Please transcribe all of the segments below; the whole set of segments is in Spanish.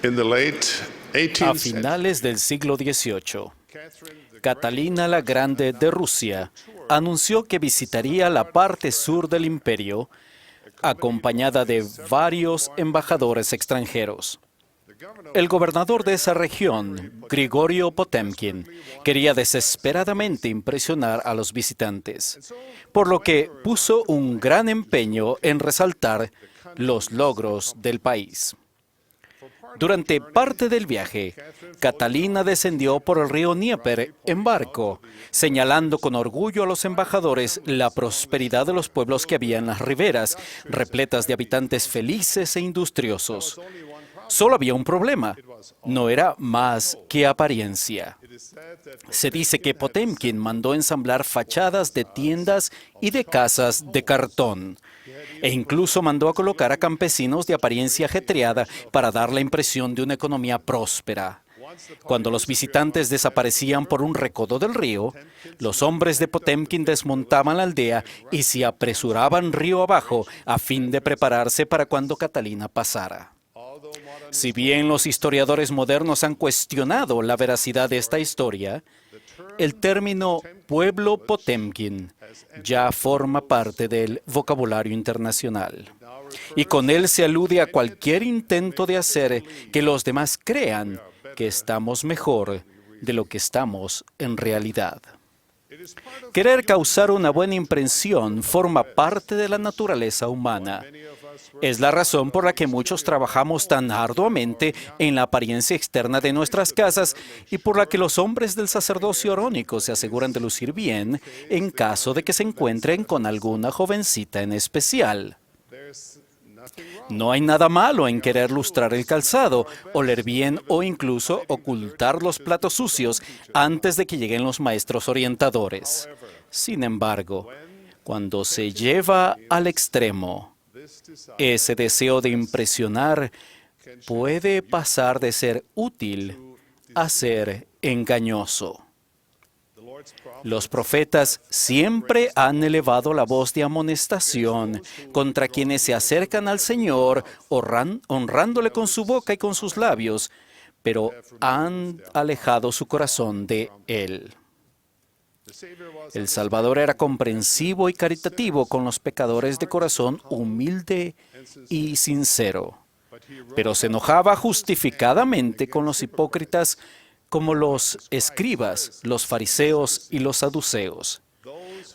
In the late A 18th century, finales del siglo XVIII, Catalina la Grande de Rusia anunció que visitaría la parte sur del imperio, acompañada de varios embajadores extranjeros. El gobernador de esa región, Grigorio Potemkin, quería desesperadamente impresionar a los visitantes, por lo que puso un gran empeño en resaltar los logros del país. Durante parte del viaje, Catalina descendió por el río Dnieper en barco, señalando con orgullo a los embajadores la prosperidad de los pueblos que había en las riberas, repletas de habitantes felices e industriosos. Solo había un problema: no era más que apariencia. Se dice que Potemkin mandó ensamblar fachadas de tiendas y de casas de cartón, e incluso mandó a colocar a campesinos de apariencia ajetreada para dar la impresión de una economía próspera. Cuando los visitantes desaparecían por un recodo del río, los hombres de Potemkin desmontaban la aldea y se apresuraban río abajo a fin de prepararse para cuando Catalina pasara. Si bien los historiadores modernos han cuestionado la veracidad de esta historia, el término pueblo Potemkin ya forma parte del vocabulario internacional. Y con él se alude a cualquier intento de hacer que los demás crean que estamos mejor de lo que estamos en realidad. Querer causar una buena impresión forma parte de la naturaleza humana. Es la razón por la que muchos trabajamos tan arduamente en la apariencia externa de nuestras casas y por la que los hombres del sacerdocio arónico se aseguran de lucir bien en caso de que se encuentren con alguna jovencita en especial. No hay nada malo en querer lustrar el calzado, oler bien o incluso ocultar los platos sucios antes de que lleguen los maestros orientadores. Sin embargo, cuando se lleva al extremo, ese deseo de impresionar puede pasar de ser útil a ser engañoso. Los profetas siempre han elevado la voz de amonestación contra quienes se acercan al Señor, honrándole con su boca y con sus labios, pero han alejado su corazón de Él. El Salvador era comprensivo y caritativo con los pecadores de corazón humilde y sincero, pero se enojaba justificadamente con los hipócritas como los escribas, los fariseos y los saduceos,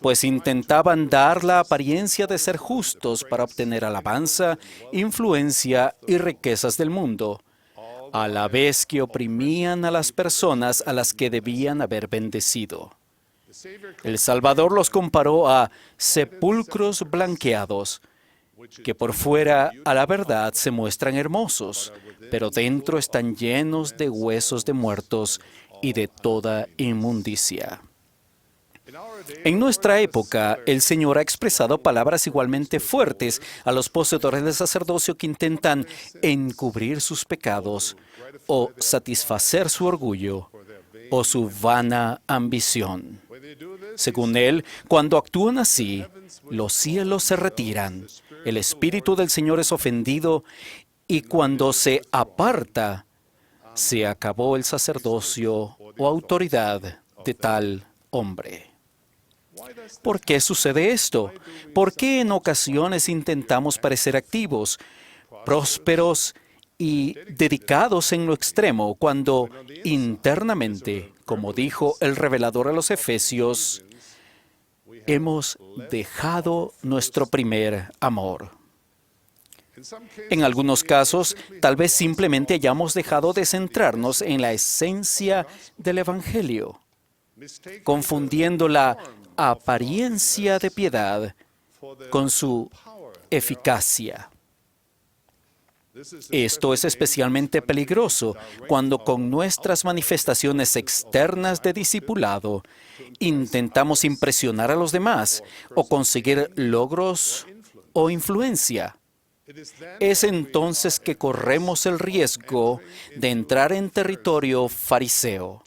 pues intentaban dar la apariencia de ser justos para obtener alabanza, influencia y riquezas del mundo, a la vez que oprimían a las personas a las que debían haber bendecido. El Salvador los comparó a sepulcros blanqueados, que por fuera a la verdad se muestran hermosos, pero dentro están llenos de huesos de muertos y de toda inmundicia. En nuestra época, el Señor ha expresado palabras igualmente fuertes a los poseedores del sacerdocio que intentan encubrir sus pecados o satisfacer su orgullo o su vana ambición. Según él, cuando actúan así, los cielos se retiran, el Espíritu del Señor es ofendido y cuando se aparta, se acabó el sacerdocio o autoridad de tal hombre. ¿Por qué sucede esto? ¿Por qué en ocasiones intentamos parecer activos, prósperos y dedicados en lo extremo, cuando internamente, como dijo el revelador a los Efesios, hemos dejado nuestro primer amor? En algunos casos, tal vez simplemente hayamos dejado de centrarnos en la esencia del Evangelio, confundiendo la apariencia de piedad con su eficacia. Esto es especialmente peligroso cuando con nuestras manifestaciones externas de discipulado intentamos impresionar a los demás o conseguir logros o influencia. Es entonces que corremos el riesgo de entrar en territorio fariseo.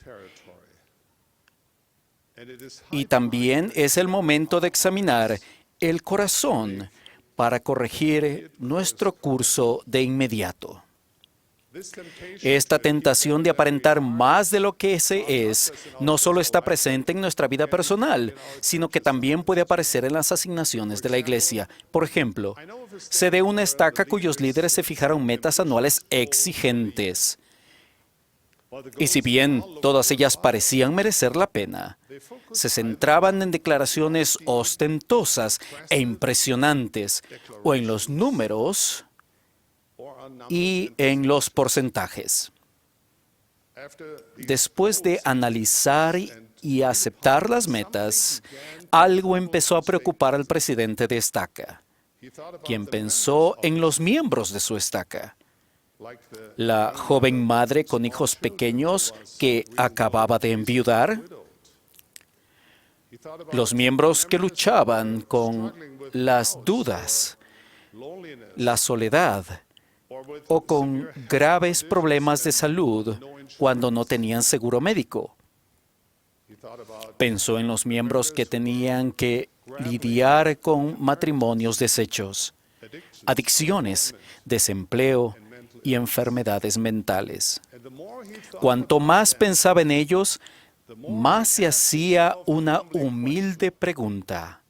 Y también es el momento de examinar el corazón para corregir nuestro curso de inmediato. Esta tentación de aparentar más de lo que se es no solo está presente en nuestra vida personal, sino que también puede aparecer en las asignaciones de la iglesia. Por ejemplo, sé de una estaca cuyos líderes se fijaron metas anuales exigentes. Y si bien todas ellas parecían merecer la pena, se centraban en declaraciones ostentosas e impresionantes, o en los números y en los porcentajes. Después de analizar y aceptar las metas, algo empezó a preocupar al presidente de estaca, quien pensó en los miembros de su estaca. La joven madre con hijos pequeños que acababa de enviudar, los miembros que luchaban con las dudas, la soledad o con graves problemas de salud cuando no tenían seguro médico. Pensó en los miembros que tenían que lidiar con matrimonios deshechos, adicciones, desempleo y enfermedades mentales. Cuanto más pensaba en ellos, más se hacía una humilde pregunta.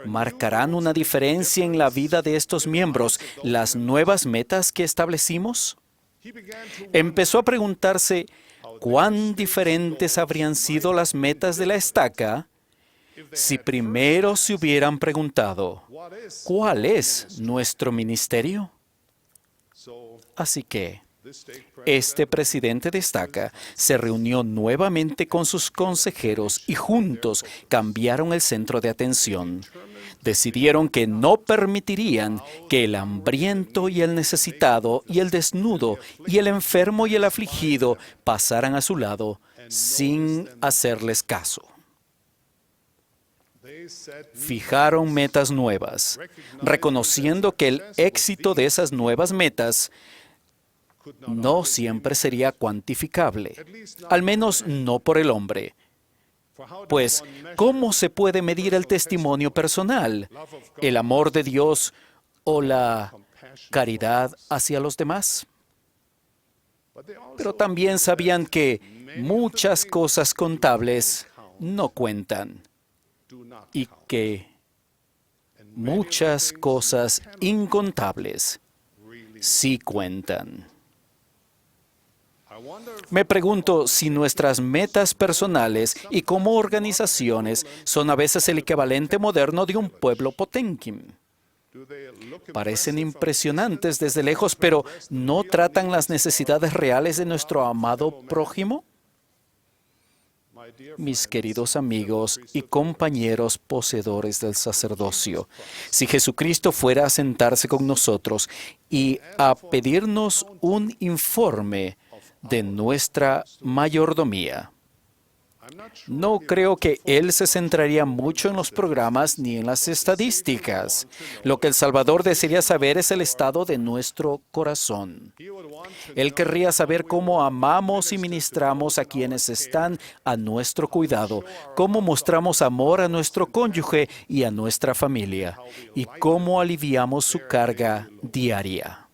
¿Marcarán una diferencia en la vida de estos miembros las nuevas metas que establecimos? Empezó a preguntarse cuán diferentes habrían sido las metas de la estaca si primero se hubieran preguntado, ¿cuál es nuestro ministerio? Así que este presidente de estaca se reunió nuevamente con sus consejeros y juntos cambiaron el centro de atención. Decidieron que no permitirían que el hambriento y el necesitado y el desnudo y el enfermo y el afligido pasaran a su lado sin hacerles caso. Fijaron metas nuevas, reconociendo que el éxito de esas nuevas metas no siempre sería cuantificable, al menos no por el hombre. Pues, ¿cómo se puede medir el testimonio personal, el amor de Dios o la caridad hacia los demás? Pero también sabían que muchas cosas contables no cuentan y que muchas cosas incontables sí cuentan. Me pregunto si nuestras metas personales y como organizaciones son a veces el equivalente moderno de un pueblo Potemkin. Parecen impresionantes desde lejos, pero ¿no tratan las necesidades reales de nuestro amado prójimo? Mis queridos amigos y compañeros poseedores del sacerdocio, si Jesucristo fuera a sentarse con nosotros y a pedirnos un informe de nuestra mayordomía, no creo que Él se centraría mucho en los programas ni en las estadísticas. Lo que el Salvador desearía saber es el estado de nuestro corazón. Él querría saber cómo amamos y ministramos a quienes están a nuestro cuidado, cómo mostramos amor a nuestro cónyuge y a nuestra familia, y cómo aliviamos su carga diaria.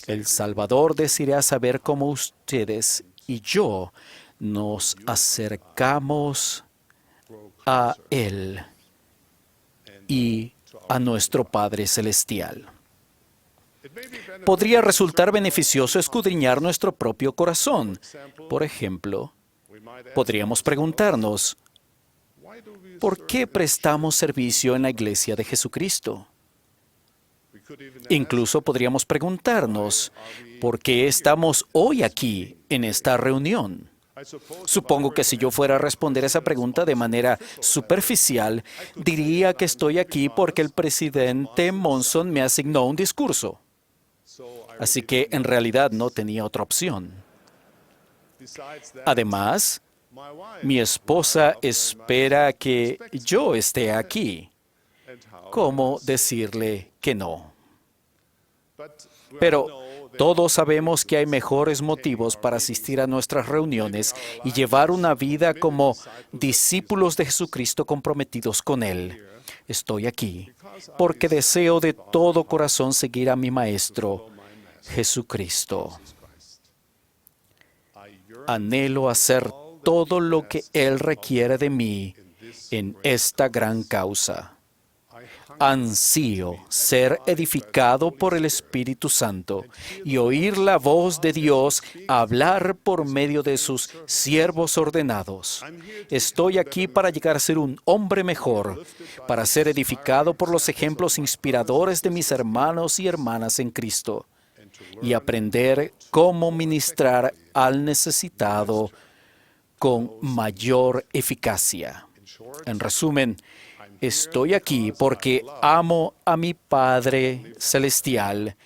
El Salvador desearía saber cómo ustedes y yo nos acercamos a Él y a nuestro Padre Celestial. Podría resultar beneficioso escudriñar nuestro propio corazón. Por ejemplo, podríamos preguntarnos, ¿por qué prestamos servicio en la Iglesia de Jesucristo? Incluso podríamos preguntarnos, ¿por qué estamos hoy aquí en esta reunión? Supongo que si yo fuera a responder esa pregunta de manera superficial, diría que estoy aquí porque el presidente Monson me asignó un discurso. Así que en realidad no tenía otra opción. Además, mi esposa espera que yo esté aquí. ¿Cómo decirle que no? Pero todos sabemos que hay mejores motivos para asistir a nuestras reuniones y llevar una vida como discípulos de Jesucristo comprometidos con Él. Estoy aquí porque deseo de todo corazón seguir a mi Maestro Jesucristo. Anhelo hacer todo lo que Él requiere de mí en esta gran causa. Ansío ser edificado por el Espíritu Santo y oír la voz de Dios hablar por medio de sus siervos ordenados. Estoy aquí para llegar a ser un hombre mejor, para ser edificado por los ejemplos inspiradores de mis hermanos y hermanas en Cristo y aprender cómo ministrar al necesitado con mayor eficacia. En resumen, estoy aquí porque amo a mi Padre Celestial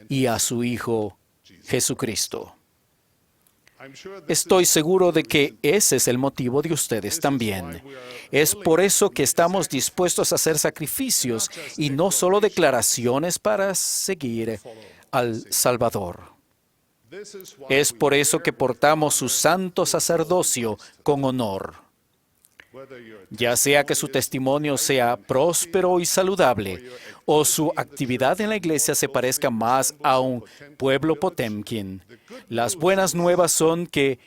y a su Hijo Jesucristo. Estoy seguro de que ese es el motivo de ustedes también. Es por eso que estamos dispuestos a hacer sacrificios y no solo declaraciones para seguir al Salvador. Es por eso que portamos su santo sacerdocio con honor. Ya sea que su testimonio sea próspero y saludable, o su actividad en la iglesia se parezca más a un pueblo Potemkin, las buenas nuevas son que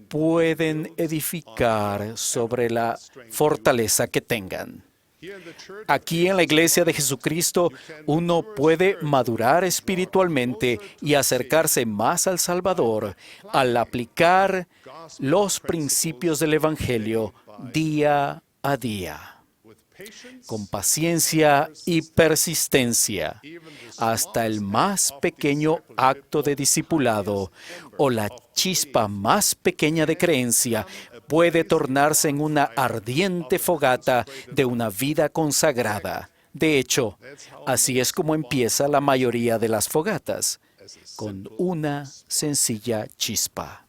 pueden edificar sobre la fortaleza que tengan. Aquí en la Iglesia de Jesucristo, uno puede madurar espiritualmente y acercarse más al Salvador al aplicar los principios del Evangelio día a día, con paciencia y persistencia, hasta el más pequeño acto de discipulado o la chispa más pequeña de creencia puede tornarse en una ardiente fogata de una vida consagrada. De hecho, así es como empieza la mayoría de las fogatas, con una sencilla chispa.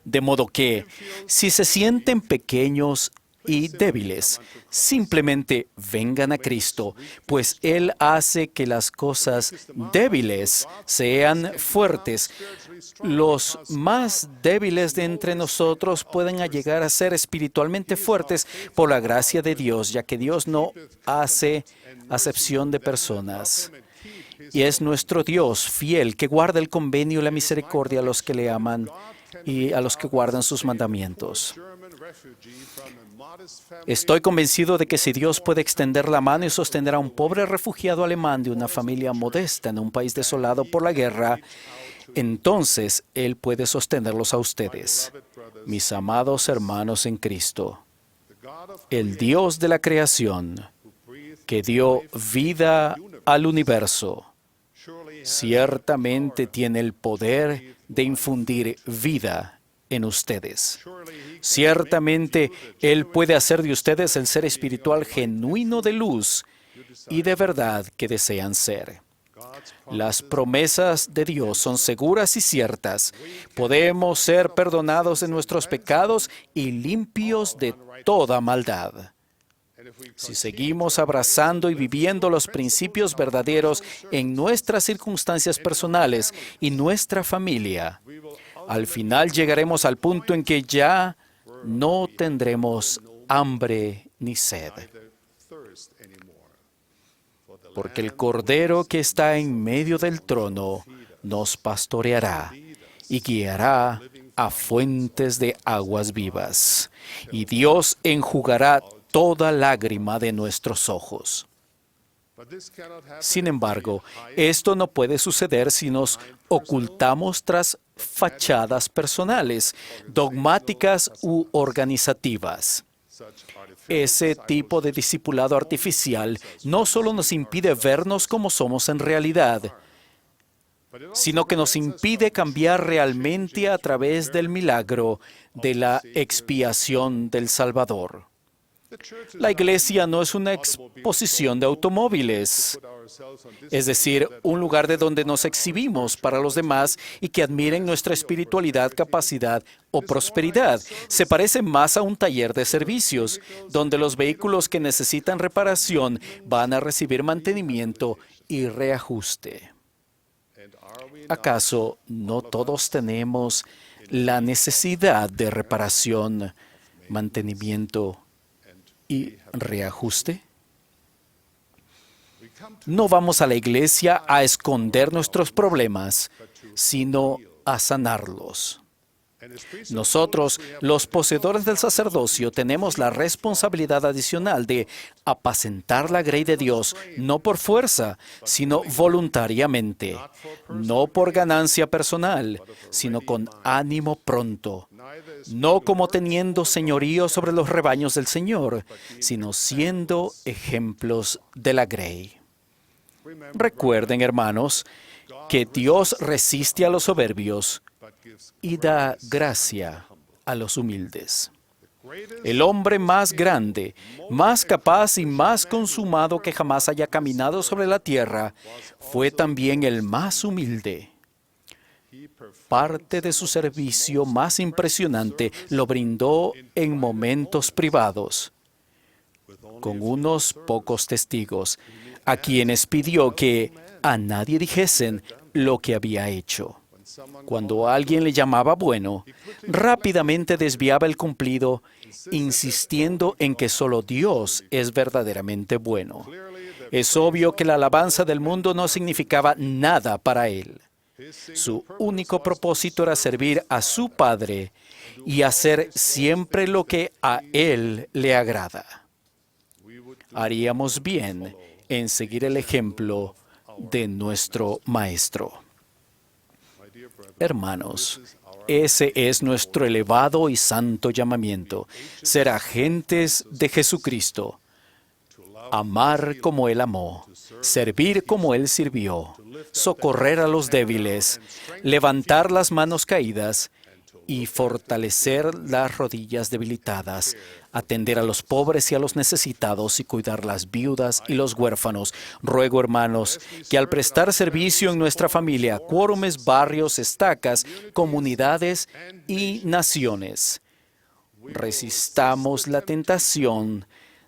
De modo que, si se sienten pequeños y débiles, simplemente vengan a Cristo, pues Él hace que las cosas débiles sean fuertes. Los más débiles de entre nosotros pueden llegar a ser espiritualmente fuertes por la gracia de Dios, ya que Dios no hace acepción de personas. Y es nuestro Dios fiel que guarda el convenio y la misericordia a los que le aman y a los que guardan sus mandamientos. Estoy convencido de que si Dios puede extender la mano y sostener a un pobre refugiado alemán de una familia modesta en un país desolado por la guerra, entonces Él puede sostenerlos a ustedes, mis amados hermanos en Cristo. El Dios de la creación, que dio vida al universo, ciertamente tiene el poder de infundir vida en ustedes. Ciertamente, Él puede hacer de ustedes el ser espiritual genuino de luz y de verdad que desean ser. Las promesas de Dios son seguras y ciertas. Podemos ser perdonados de nuestros pecados y limpios de toda maldad. Si seguimos abrazando y viviendo los principios verdaderos en nuestras circunstancias personales y nuestra familia, al final llegaremos al punto en que ya no tendremos hambre ni sed. Porque el Cordero que está en medio del trono nos pastoreará y guiará a fuentes de aguas vivas, y Dios enjugará toda lágrima de nuestros ojos. Sin embargo, esto no puede suceder si nos ocultamos tras fachadas personales, dogmáticas u organizativas. Ese tipo de discipulado artificial no solo nos impide vernos como somos en realidad, sino que nos impide cambiar realmente a través del milagro de la expiación del Salvador. La iglesia no es una exposición de automóviles, es decir, un lugar de donde nos exhibimos para los demás y que admiren nuestra espiritualidad, capacidad o prosperidad. Se parece más a un taller de servicios, donde los vehículos que necesitan reparación van a recibir mantenimiento y reajuste. ¿Acaso no todos tenemos la necesidad de reparación, mantenimiento y reajuste? No vamos a la iglesia a esconder nuestros problemas, sino a sanarlos. Nosotros, los poseedores del sacerdocio, tenemos la responsabilidad adicional de apacentar la grey de Dios, no por fuerza, sino voluntariamente, no por ganancia personal, sino con ánimo pronto, no como teniendo señorío sobre los rebaños del Señor, sino siendo ejemplos de la grey. Recuerden, hermanos, que Dios resiste a los soberbios y da gracia a los humildes. El hombre más grande, más capaz y más consumado que jamás haya caminado sobre la tierra, fue también el más humilde. Parte de su servicio más impresionante lo brindó en momentos privados, con unos pocos testigos, a quienes pidió que a nadie dijesen lo que había hecho. Cuando alguien le llamaba bueno, rápidamente desviaba el cumplido, insistiendo en que solo Dios es verdaderamente bueno. Es obvio que la alabanza del mundo no significaba nada para él. Su único propósito era servir a su Padre y hacer siempre lo que a Él le agrada. Haríamos bien en seguir el ejemplo de nuestro Maestro. Hermanos, ese es nuestro elevado y santo llamamiento, ser agentes de Jesucristo, amar como Él amó, servir como Él sirvió, socorrer a los débiles, levantar las manos caídas y fortalecer las rodillas debilitadas, atender a los pobres y a los necesitados y cuidar las viudas y los huérfanos. Ruego, hermanos, que al prestar servicio en nuestra familia, cuórumes, barrios, estacas, comunidades y naciones, resistamos la tentación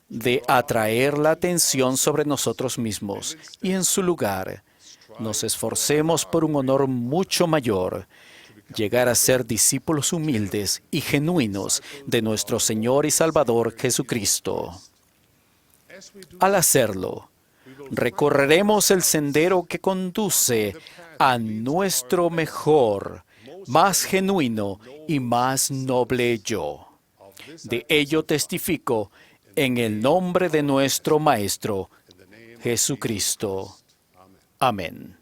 de atraer la atención sobre nosotros mismos y en su lugar nos esforcemos por un honor mucho mayor, llegar a ser discípulos humildes y genuinos de nuestro Señor y Salvador Jesucristo. Al hacerlo, recorreremos el sendero que conduce a nuestro mejor, más genuino y más noble yo. De ello testifico en el nombre de nuestro Maestro, Jesucristo. Amén.